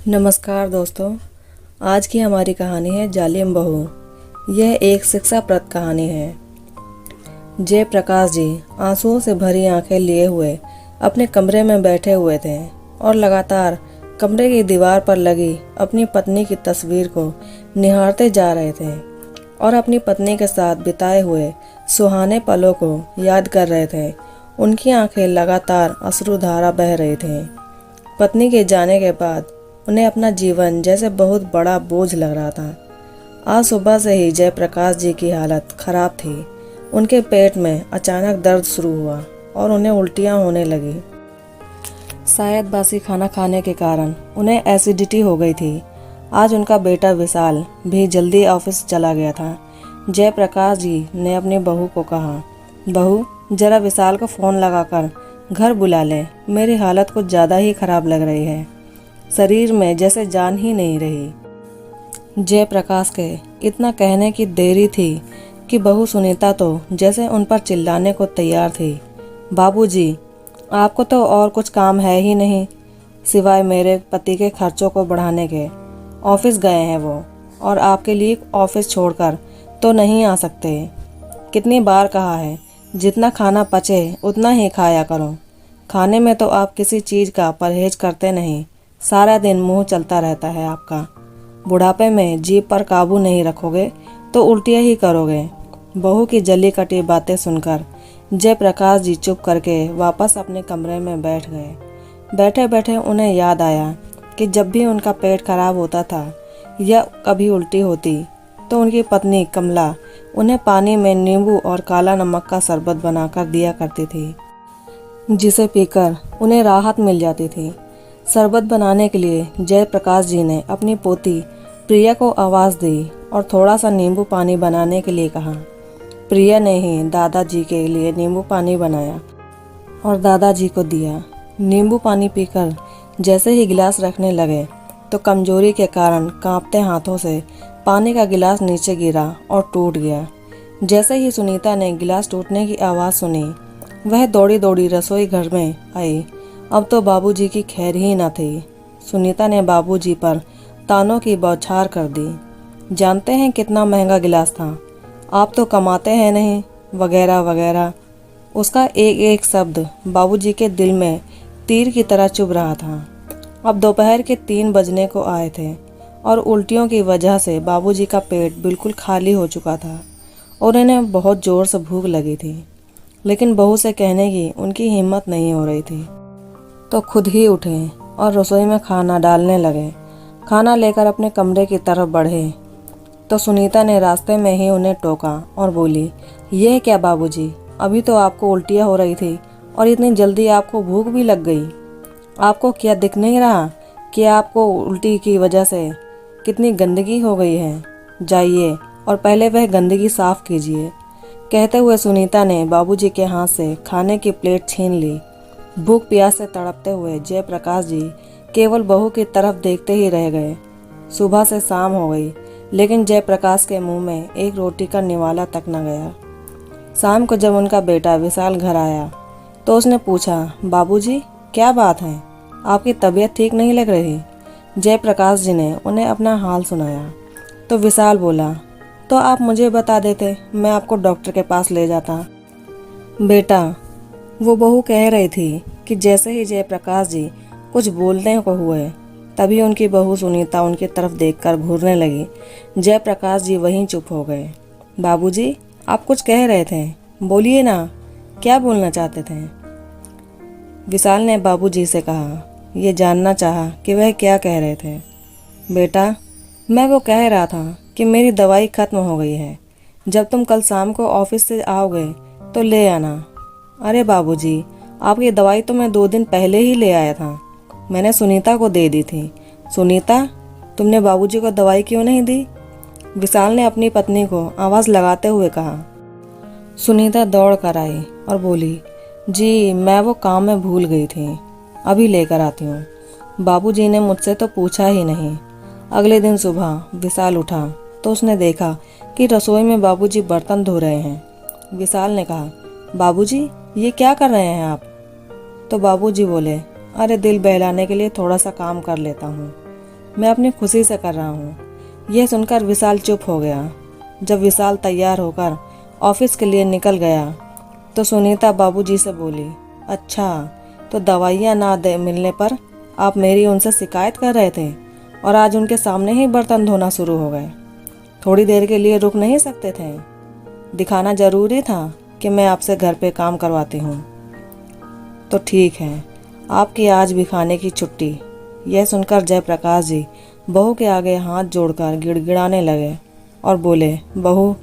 नमस्कार दोस्तों। आज की हमारी कहानी है जालिम बहू। यह एक शिक्षाप्रद कहानी है। जयप्रकाश जी आंसुओं से भरी आंखें लिए हुए अपने कमरे में बैठे हुए थे और लगातार कमरे की दीवार पर लगी अपनी पत्नी की तस्वीर को निहारते जा रहे थे और अपनी पत्नी के साथ बिताए हुए सुहाने पलों को याद कर रहे थे। उनकी आंखें लगातार अश्रुधारा बह रही थी। पत्नी के जाने के बाद उन्हें अपना जीवन जैसे बहुत बड़ा बोझ लग रहा था। आज सुबह से ही जयप्रकाश जी की हालत खराब थी। उनके पेट में अचानक दर्द शुरू हुआ और उन्हें उल्टियां होने लगी। शायद बासी खाना खाने के कारण उन्हें एसिडिटी हो गई थी। आज उनका बेटा विशाल भी जल्दी ऑफिस चला गया था। जयप्रकाश जी ने अपनी बहू को कहा, बहू जरा विशाल को फ़ोन लगाकर घर बुला ले, मेरी हालत कुछ ज़्यादा ही खराब लग रही है, शरीर में जैसे जान ही नहीं रही। जयप्रकाश के इतना कहने की देरी थी कि बहू सुनीता तो जैसे उन पर चिल्लाने को तैयार थी। बाबूजी, आपको तो और कुछ काम है ही नहीं सिवाय मेरे पति के खर्चों को बढ़ाने के। ऑफिस गए हैं वो, और आपके लिए ऑफिस छोड़कर तो नहीं आ सकते। कितनी बार कहा है, जितना खाना पचे उतना ही खाया करो। खाने में तो आप किसी चीज़ का परहेज करते नहीं, सारा दिन मुंह चलता रहता है आपका। बुढ़ापे में जीभ पर काबू नहीं रखोगे तो उल्टियाँ ही करोगे। बहू की जली कटी बातें सुनकर जयप्रकाश जी चुप करके वापस अपने कमरे में बैठ गए। बैठे बैठे उन्हें याद आया कि जब भी उनका पेट खराब होता था या कभी उल्टी होती तो उनकी पत्नी कमला उन्हें पानी में नींबू और काला नमक का शरबत बनाकर दिया करती थी, जिसे पीकर उन्हें राहत मिल जाती थी। शरबत बनाने के लिए जयप्रकाश जी ने अपनी पोती प्रिया को आवाज़ दी और थोड़ा सा नींबू पानी बनाने के लिए कहा। प्रिया ने ही दादाजी के लिए नींबू पानी बनाया और दादाजी को दिया। नींबू पानी पीकर जैसे ही गिलास रखने लगे तो कमजोरी के कारण कांपते हाथों से पानी का गिलास नीचे गिरा और टूट गया। जैसे ही सुनीता ने गिलास टूटने की आवाज़ सुनी, वह दौड़ी दौड़ी रसोई घर में आई। अब तो बाबूजी की खैर ही न थी। सुनीता ने बाबूजी पर तानों की बौछार कर दी। जानते हैं कितना महंगा गिलास था, आप तो कमाते हैं नहीं, वगैरह वगैरह। उसका एक एक शब्द बाबूजी के दिल में तीर की तरह चुभ रहा था। अब दोपहर के 3 बजने को आए थे और उल्टियों की वजह से बाबूजी का पेट बिल्कुल खाली हो चुका था और उन्हें बहुत ज़ोर से भूख लगी थी, लेकिन बहू से कहने की उनकी हिम्मत नहीं हो रही थी। तो खुद ही उठे और रसोई में खाना डालने लगे। खाना लेकर अपने कमरे की तरफ बढ़े तो सुनीता ने रास्ते में ही उन्हें टोका और बोली, यह क्या बाबूजी, अभी तो आपको उल्टियाँ हो रही थी और इतनी जल्दी आपको भूख भी लग गई। आपको क्या दिख नहीं रहा कि आपको उल्टी की वजह से कितनी गंदगी हो गई है? जाइए और पहले वह गंदगी साफ कीजिए। कहते हुए सुनीता ने बाबूजी के हाथ से खाने की प्लेट छीन ली। भूख प्यास से तड़पते हुए जयप्रकाश जी केवल बहू की तरफ देखते ही रह गए। सुबह से शाम हो गई, लेकिन जयप्रकाश के मुंह में एक रोटी का निवाला तक न गया। शाम को जब उनका बेटा विशाल घर आया तो उसने पूछा, बाबूजी क्या बात है, आपकी तबीयत ठीक नहीं लग रही? जयप्रकाश जी ने उन्हें अपना हाल सुनाया तो विशाल बोला, तो आप मुझे बता देते, मैं आपको डॉक्टर के पास ले जाता। बेटा, वो बहू कह रही थी कि जैसे ही जयप्रकाश जी कुछ बोलने को हुए तभी उनकी बहू सुनीता उनकी तरफ देखकर घूरने लगी। जयप्रकाश जी वहीं चुप हो गए। बाबूजी, आप कुछ कह रहे थे, बोलिए ना, क्या बोलना चाहते थे? विशाल ने बाबूजी से कहा। ये जानना चाहा कि वह क्या कह रहे थे। बेटा, मैं वो कह रहा था कि मेरी दवाई खत्म हो गई है, जब तुम कल शाम को ऑफिस से आओगे तो ले आना। अरे बाबूजी, आपकी दवाई तो मैं 2 दिन पहले ही ले आया था, मैंने सुनीता को दे दी थी। सुनीता, तुमने बाबूजी को दवाई क्यों नहीं दी? विशाल ने अपनी पत्नी को आवाज़ लगाते हुए कहा। सुनीता दौड़ कर आई और बोली, जी मैं वो काम में भूल गई थी, अभी लेकर आती हूँ। बाबूजी ने मुझसे तो पूछा ही नहीं। अगले दिन सुबह विशाल उठा तो उसने देखा कि रसोई में बाबूजी बर्तन धो रहे हैं। विशाल ने कहा, बाबूजी ये क्या कर रहे हैं आप? तो बाबूजी बोले, अरे दिल बहलाने के लिए थोड़ा सा काम कर लेता हूँ। मैं अपनी खुशी से कर रहा हूँ। यह सुनकर विशाल चुप हो गया। जब विशाल तैयार होकर ऑफिस के लिए निकल गया तो सुनीता बाबूजी से बोली, अच्छा तो दवाइयाँ ना दे मिलने पर आप मेरी उनसे शिकायत कर रहे थे और आज उनके सामने ही बर्तन धोना शुरू हो गए। थोड़ी देर के लिए रुक नहीं सकते थे? दिखाना जरूरी था कि मैं आपसे घर पे काम करवाती हूँ। तो ठीक है, आपकी आज भी खाने की छुट्टी। यह सुनकर जयप्रकाश जी बहू के आगे हाथ जोड़कर गिड़गिड़ाने लगे और बोले, बहू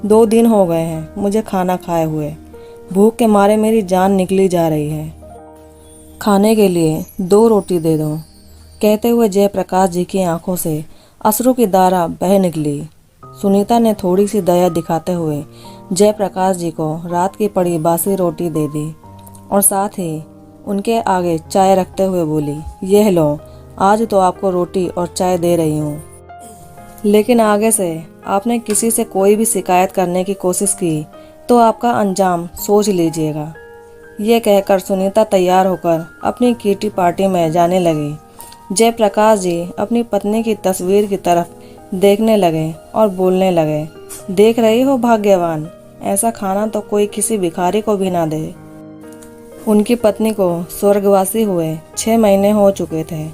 2 दिन हो गए हैं मुझे खाना खाए हुए। भूख के मारे मेरी जान निकली जा रही है। खाने के लिए 2 रोटी दे दो। कहते हुए जयप्रकाश जी की आंखों से अश्रु की धारा बह निकली। सुनीता ने थोड़ी सी दया दिखाते हुए जयप्रकाश जी को रात की पड़ी बासी रोटी दे दी और साथ ही उनके आगे चाय रखते हुए बोली, यह लो, आज तो आपको रोटी और चाय दे रही हूँ, लेकिन आगे से आपने किसी से कोई भी शिकायत करने की कोशिश की तो आपका अंजाम सोच लीजिएगा। ये कहकर सुनीता तैयार होकर अपनी किटी पार्टी में जाने लगी। जयप्रकाश जी अपनी पत्नी की तस्वीर की तरफ देखने लगे और बोलने लगे, देख रही हो भाग्यवान, ऐसा खाना तो कोई किसी भिखारी को भी ना दे। उनकी पत्नी को स्वर्गवासी हुए 6 महीने हो चुके थे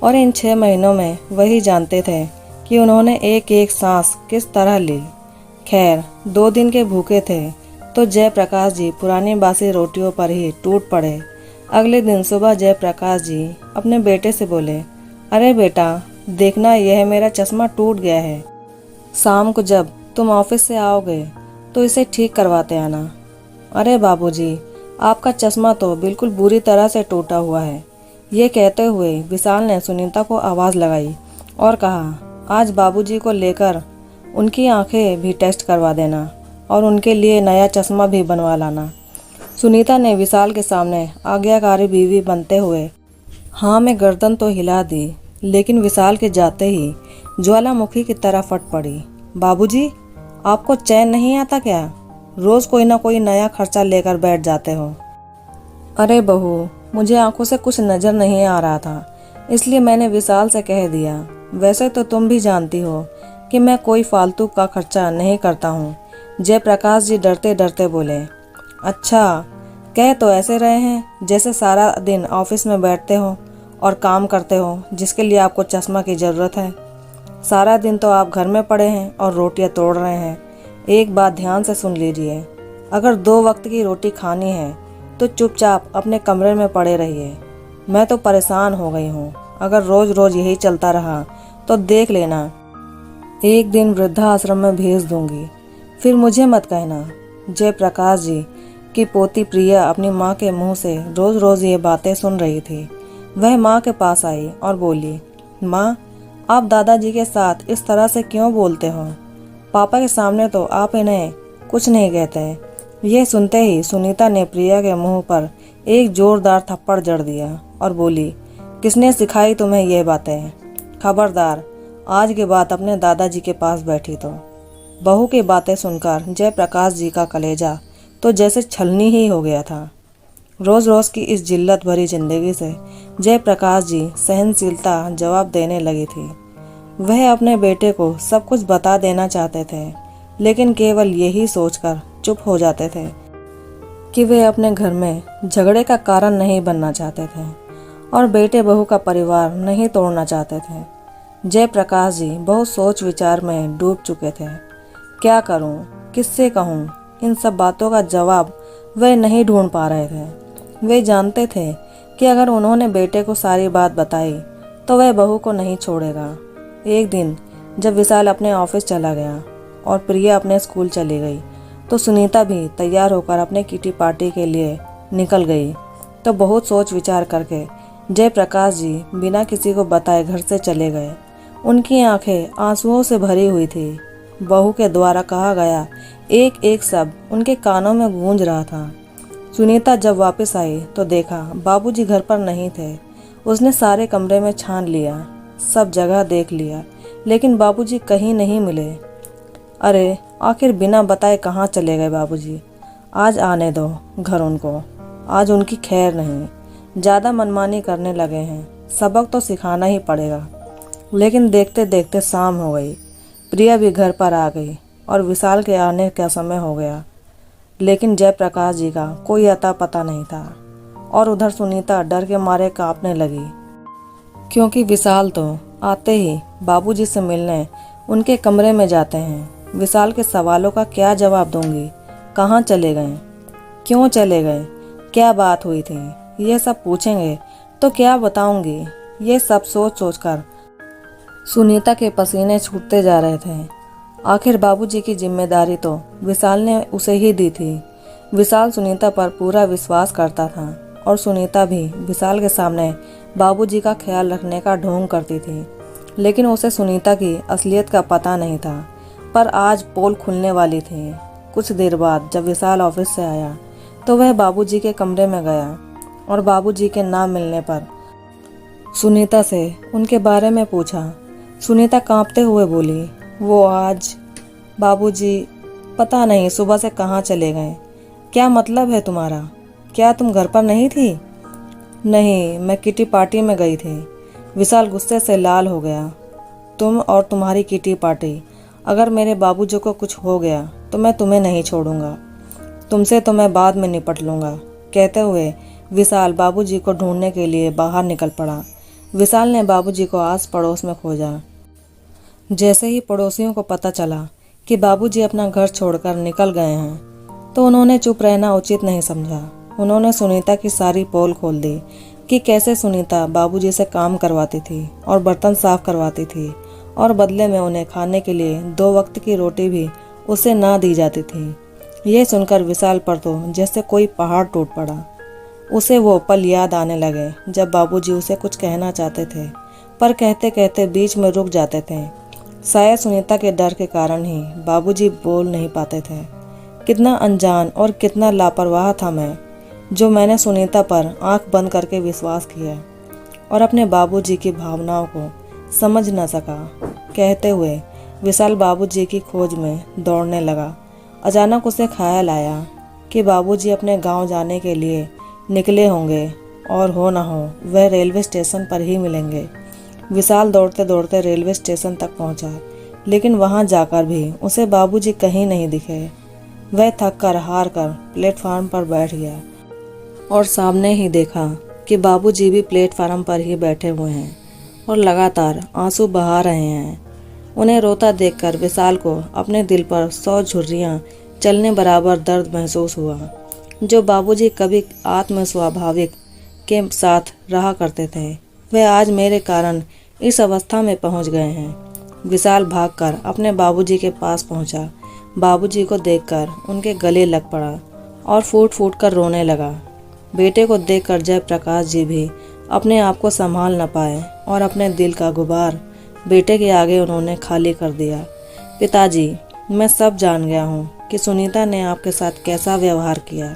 और इन 6 महीनों में वही जानते थे कि उन्होंने एक एक सांस किस तरह ली। खैर 2 दिन के भूखे थे तो जयप्रकाश जी पुरानी बासी रोटियों पर ही टूट पड़े। अगले दिन सुबह जयप्रकाश जी अपने बेटे से बोले, अरे बेटा देखना, यह मेरा चश्मा टूट गया है। शाम को जब तुम ऑफिस से आओगे तो इसे ठीक करवाते आना। अरे बाबूजी, आपका चश्मा तो बिल्कुल बुरी तरह से टूटा हुआ है। ये कहते हुए विशाल ने सुनीता को आवाज़ लगाई और कहा, आज बाबूजी को लेकर उनकी आंखें भी टेस्ट करवा देना और उनके लिए नया चश्मा भी बनवा लाना। सुनीता ने विशाल के सामने आज्ञाकारी बीवी बनते हुए हाँ में गर्दन तो हिला दी, लेकिन विशाल के जाते ही ज्वालामुखी की तरह फट पड़ी। बाबूजी, आपको चैन नहीं आता क्या? रोज कोई ना कोई नया खर्चा लेकर बैठ जाते हो। अरे बहू, मुझे आंखों से कुछ नजर नहीं आ रहा था, इसलिए मैंने विशाल से कह दिया। वैसे तो तुम भी जानती हो कि मैं कोई फालतू का खर्चा नहीं करता हूँ। जयप्रकाश जी डरते डरते बोले, अच्छा, कह तो ऐसे रहे हैं जैसे सारा दिन ऑफिस में बैठते हो और काम करते हो जिसके लिए आपको चश्मा की ज़रूरत है। सारा दिन तो आप घर में पड़े हैं और रोटियां तोड़ रहे हैं। एक बात ध्यान से सुन लीजिए, अगर 2 वक्त की रोटी खानी है तो चुपचाप अपने कमरे में पड़े रहिए। मैं तो परेशान हो गई हूँ। अगर रोज रोज यही चलता रहा तो देख लेना, एक दिन वृद्धाश्रम में भेज दूंगी, फिर मुझे मत कहना। जयप्रकाश जी की पोती प्रिया अपनी माँ के मुंह से रोज रोज ये बातें सुन रही थी। वह माँ के पास आई और बोली, माँ, आप दादाजी के साथ इस तरह से क्यों बोलते हो? पापा के सामने तो आप इन्हें कुछ नहीं कहते। यह सुनते ही सुनीता ने प्रिया के मुंह पर एक जोरदार थप्पड़ जड़ दिया और बोली, किसने सिखाई तुम्हें ये बातें? खबरदार, आज के बाद अपने दादाजी के पास बैठी तो। बहू की बातें सुनकर जयप्रकाश जी का कलेजा तो जैसे छलनी ही हो गया था। रोज रोज की इस जिल्लत भरी जिंदगी से जयप्रकाश जी सहनशीलता जवाब देने लगी थी। वह अपने बेटे को सब कुछ बता देना चाहते थे, लेकिन केवल यही सोचकर चुप हो जाते थे कि वे अपने घर में झगड़े का कारण नहीं बनना चाहते थे और बेटे बहू का परिवार नहीं तोड़ना चाहते थे। जयप्रकाश जी बहुत सोच विचार में डूब चुके थे। क्या करूं, किससे कहूं? इन सब बातों का जवाब वे नहीं ढूंढ पा रहे थे। वे जानते थे कि अगर उन्होंने बेटे को सारी बात बताई तो वह बहू को नहीं छोड़ेगा। एक दिन जब विशाल अपने ऑफिस चला गया और प्रिया अपने स्कूल चली गई तो सुनीता भी तैयार होकर अपने किटी पार्टी के लिए निकल गई। तो बहुत सोच विचार करके जयप्रकाश जी बिना किसी को बताए घर से चले गए। उनकी आंखें आंसुओं से भरी हुई थी। बहू के द्वारा कहा गया एक एक शब्द उनके कानों में गूंज रहा था। सुनीता जब वापस आई तो देखा बाबूजी घर पर नहीं थे। उसने सारे कमरे में छान लिया, सब जगह देख लिया, लेकिन बाबूजी कहीं नहीं मिले। अरे आखिर बिना बताए कहाँ चले गए बाबूजी? आज आने दो घर उनको, आज उनकी खैर नहीं। ज़्यादा मनमानी करने लगे हैं, सबक तो सिखाना ही पड़ेगा। लेकिन देखते देखते शाम हो गई। प्रिया भी घर पर आ गई और विशाल के आने का समय हो गया, लेकिन जयप्रकाश जी का कोई अता पता नहीं था। और उधर सुनीता डर के मारे कांपने लगी, क्योंकि विशाल तो आते ही बाबूजी से मिलने उनके कमरे में जाते हैं। विशाल के सवालों का क्या जवाब दूंगी? कहाँ चले गए? क्यों चले गए? क्या बात हुई थी? ये सब पूछेंगे तो क्या बताऊंगी? ये सब सोच सोचकर सुनीता के पसीने छूटते जा रहे थे। आखिर बाबूजी की जिम्मेदारी तो विशाल ने उसे ही दी थी। विशाल सुनीता पर पूरा विश्वास करता था और सुनीता भी विशाल के सामने बाबूजी का ख्याल रखने का ढोंग करती थी। लेकिन उसे सुनीता की असलियत का पता नहीं था। पर आज पोल खुलने वाली थी। कुछ देर बाद जब विशाल ऑफिस से आया तो वह बाबूजी के कमरे में गया और बाबूजी के ना मिलने पर सुनीता से उनके बारे में पूछा। सुनीता कांपते हुए बोली, वो आज बाबूजी पता नहीं सुबह से कहाँ चले गए। क्या मतलब है तुम्हारा? क्या तुम घर पर नहीं थी? नहीं, मैं किटी पार्टी में गई थी। विशाल गुस्से से लाल हो गया। तुम और तुम्हारी किटी पार्टी, अगर मेरे बाबूजी को कुछ हो गया तो मैं तुम्हें नहीं छोड़ूंगा। तुमसे तो मैं बाद में निपट लूंगा। कहते हुए विशाल बाबूजी को ढूंढने के लिए बाहर निकल पड़ा। विशाल ने बाबूजी को आस पड़ोस में खोजा। जैसे ही पड़ोसियों को पता चला कि बाबूजी अपना घर छोड़कर निकल गए हैं तो उन्होंने चुप रहना उचित नहीं समझा। उन्होंने सुनीता की सारी पोल खोल दी कि कैसे सुनीता बाबूजी से काम करवाती थी और बर्तन साफ करवाती थी और बदले में उन्हें खाने के लिए 2 वक्त की रोटी भी उसे ना दी जाती थी। यह सुनकर विशाल पर तो जैसे कोई पहाड़ टूट पड़ा। उसे वो पल याद आने लगे जब बाबूजी उसे कुछ कहना चाहते थे पर कहते कहते बीच में रुक जाते थे। शायद सुनीता के डर के कारण ही बाबूजी बोल नहीं पाते थे। कितना अनजान और कितना लापरवाह था मैं, जो मैंने सुनीता पर आंख बंद करके विश्वास किया और अपने बाबूजी की भावनाओं को समझ न सका। कहते हुए विशाल बाबूजी की खोज में दौड़ने लगा। अचानक उसे ख्याल आया कि बाबूजी अपने गांव जाने के लिए निकले होंगे और हो ना हो वह रेलवे स्टेशन पर ही मिलेंगे। विशाल दौड़ते दौड़ते रेलवे स्टेशन तक पहुंचा, लेकिन वहां जाकर भी उसे बाबूजी कहीं नहीं दिखे। वह थक कर हार कर प्लेटफार्म पर बैठ गया और सामने ही देखा कि बाबूजी भी प्लेटफार्म पर ही बैठे हुए हैं और लगातार आंसू बहा रहे हैं। उन्हें रोता देखकर विशाल को अपने दिल पर 100 झुर्रियाँ चलने बराबर दर्द महसूस हुआ। जो बाबूजी कभी आत्म स्वाभाविक के साथ रहा करते थे, वे आज मेरे कारण इस अवस्था में पहुंच गए हैं। विशाल भागकर अपने बाबूजी के पास पहुंचा। बाबूजी को देखकर उनके गले लग पड़ा और फूट फूट कर रोने लगा। बेटे को देखकर जयप्रकाश जी भी अपने आप को संभाल न पाए और अपने दिल का गुबार बेटे के आगे उन्होंने खाली कर दिया। पिताजी, मैं सब जान गया हूँ कि सुनीता ने आपके साथ कैसा व्यवहार किया,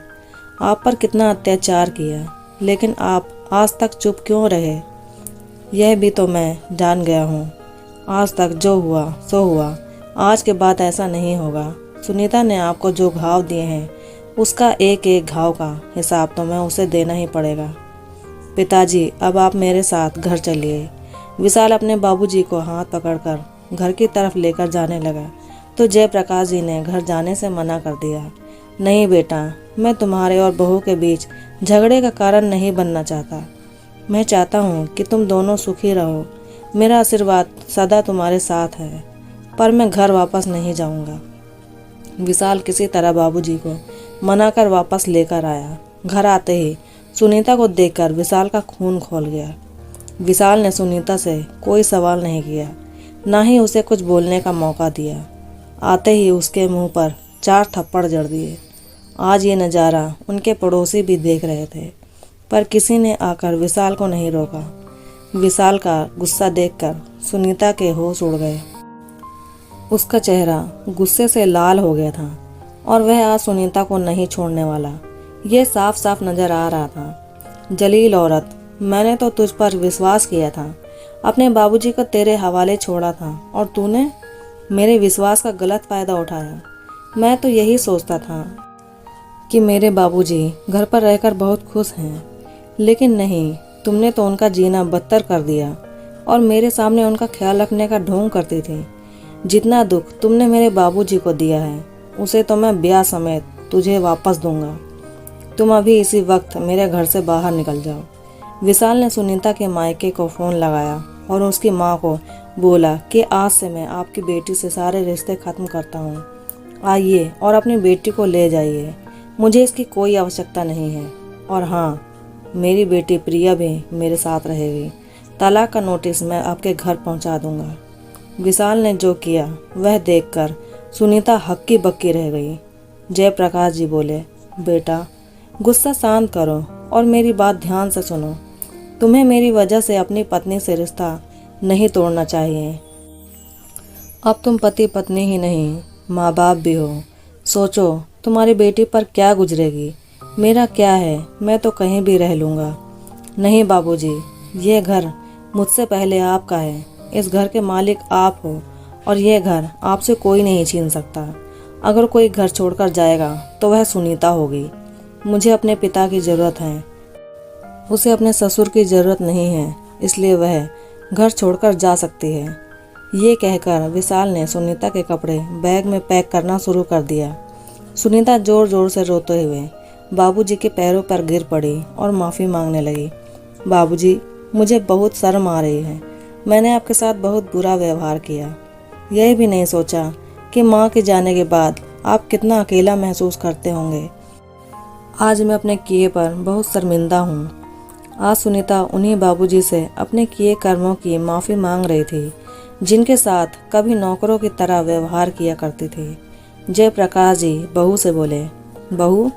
आप पर कितना अत्याचार किया, लेकिन आप आज तक चुप क्यों रहे? यह भी तो मैं जान गया हूँ। आज तक जो हुआ सो हुआ, आज के बाद ऐसा नहीं होगा। सुनीता ने आपको जो घाव दिए हैं उसका एक एक घाव का हिसाब तो मैं उसे देना ही पड़ेगा। पिताजी, अब आप मेरे साथ घर चलिए। विशाल अपने बाबूजी को हाथ पकड़कर घर की तरफ लेकर जाने लगा तो जयप्रकाश जी ने घर जाने से मना कर दिया। नहीं बेटा, मैं तुम्हारे और बहू के बीच झगड़े का कारण नहीं बनना चाहता। मैं चाहता हूँ कि तुम दोनों सुखी रहो। मेरा आशीर्वाद सदा तुम्हारे साथ है, पर मैं घर वापस नहीं जाऊँगा। विशाल किसी तरह बाबूजी को मनाकर वापस लेकर आया। घर आते ही सुनीता को देखकर विशाल का खून खौल गया। विशाल ने सुनीता से कोई सवाल नहीं किया, ना ही उसे कुछ बोलने का मौका दिया। आते ही उसके मुंह पर 4 थप्पड़ जड़ दिए। आज ये नज़ारा उनके पड़ोसी भी देख रहे थे, पर किसी ने आकर विशाल को नहीं रोका। विशाल का गुस्सा देखकर सुनीता के होश उड़ गए। उसका चेहरा गुस्से से लाल हो गया था और वह आज सुनीता को नहीं छोड़ने वाला। यह साफ साफ नजर आ रहा था। जलील औरत, मैंने तो तुझ पर विश्वास किया था, अपने बाबूजी को तेरे हवाले छोड़ा था और तूने मेरे विश्वास का गलत फायदा उठाया। मैं तो यही सोचता था कि मेरे बाबूजी घर पर रहकर बहुत खुश हैं, लेकिन नहीं, तुमने तो उनका जीना बदतर कर दिया। और मेरे सामने उनका ख्याल रखने का ढोंग करती थी। जितना दुख तुमने मेरे बाबूजी को दिया है उसे तो मैं ब्याह समेत तुझे वापस दूंगा। तुम अभी इसी वक्त मेरे घर से बाहर निकल जाओ। विशाल ने सुनीता के मायके को फ़ोन लगाया और उसकी माँ को बोला कि आज से मैं आपकी बेटी से सारे रिश्ते ख़त्म करता हूँ। आइए और अपनी बेटी को ले जाइए, मुझे इसकी कोई आवश्यकता नहीं है। और हाँ, मेरी बेटी प्रिया भी मेरे साथ रहेगी। तलाक का नोटिस मैं आपके घर पहुँचा दूँगा। विशाल ने जो किया वह देखकर सुनीता हक्की बक्की रह गई। जयप्रकाश जी बोले, बेटा गुस्सा शांत करो और मेरी बात ध्यान से सुनो। तुम्हें मेरी वजह से अपनी पत्नी से रिश्ता नहीं तोड़ना चाहिए। अब तुम पति पत्नी ही नहीं, माँ बाप भी हो। सोचो तुम्हारी बेटी पर क्या गुजरेगी। मेरा क्या है, मैं तो कहीं भी रह लूँगा। नहीं बाबूजी, ये घर मुझसे पहले आपका है। इस घर के मालिक आप हो और यह घर आपसे कोई नहीं छीन सकता। अगर कोई घर छोड़कर जाएगा तो वह सुनीता होगी। मुझे अपने पिता की ज़रूरत है, उसे अपने ससुर की ज़रूरत नहीं है, इसलिए वह घर छोड़कर जा सकती है। ये कहकर विशाल ने सुनीता के कपड़े बैग में पैक करना शुरू कर दिया। सुनीता ज़ोर ज़ोर से रोते हुए बाबूजी के पैरों पर गिर पड़ी और माफ़ी मांगने लगी। बाबूजी, मुझे बहुत शर्म आ रही है। मैंने आपके साथ बहुत बुरा व्यवहार किया। यह भी नहीं सोचा कि माँ के जाने के बाद आप कितना अकेला महसूस करते होंगे। आज मैं अपने किए पर बहुत शर्मिंदा हूँ। आज सुनीता उन्हीं बाबूजी से अपने किए कर्मों की माफ़ी मांग रही थी, जिनके साथ कभी नौकरों की तरह व्यवहार किया करती थी। जयप्रकाश जी बहू से बोले, बहू,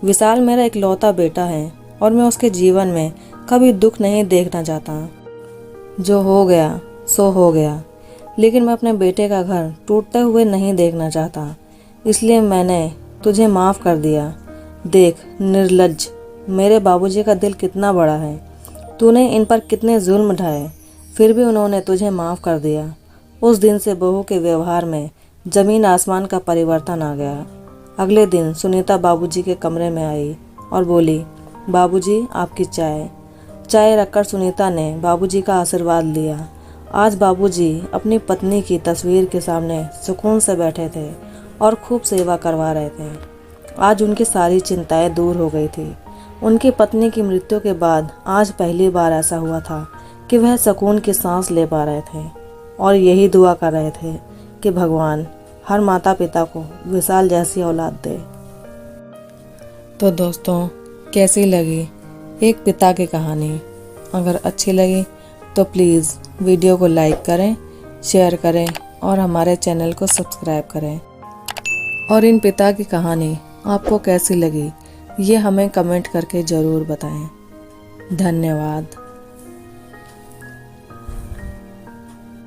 विशाल मेरा इकलौता बेटा है और मैं उसके जीवन में कभी दुख नहीं देखना चाहता। जो हो गया सो हो गया, लेकिन मैं अपने बेटे का घर टूटते हुए नहीं देखना चाहता, इसलिए मैंने तुझे माफ़ कर दिया। देख निर्लज्ज, मेरे बाबूजी का दिल कितना बड़ा है। तूने इन पर कितने जुल्म ढाए, फिर भी उन्होंने तुझे माफ़ कर दिया। उस दिन से बहू के व्यवहार में ज़मीन आसमान का परिवर्तन आ गया। अगले दिन सुनीता बाबूजी के कमरे में आई और बोली, बाबूजी आपकी चाय। चाय रखकर सुनीता ने बाबूजी का आशीर्वाद लिया। आज बाबूजी अपनी पत्नी की तस्वीर के सामने सुकून से बैठे थे और खूब सेवा करवा रहे थे। आज उनकी सारी चिंताएं दूर हो गई थी। उनकी पत्नी की मृत्यु के बाद आज पहली बार ऐसा हुआ था कि वह सुकून की सांस ले पा रहे थे और यही दुआ कर रहे थे कि भगवान हर माता पिता को विशाल जैसी औलाद दे। तो दोस्तों, कैसी लगी एक पिता की कहानी? अगर अच्छी लगी तो प्लीज़ वीडियो को लाइक करें, शेयर करें और हमारे चैनल को सब्सक्राइब करें। और इन पिता की कहानी आपको कैसी लगी ये हमें कमेंट करके ज़रूर बताएं। धन्यवाद।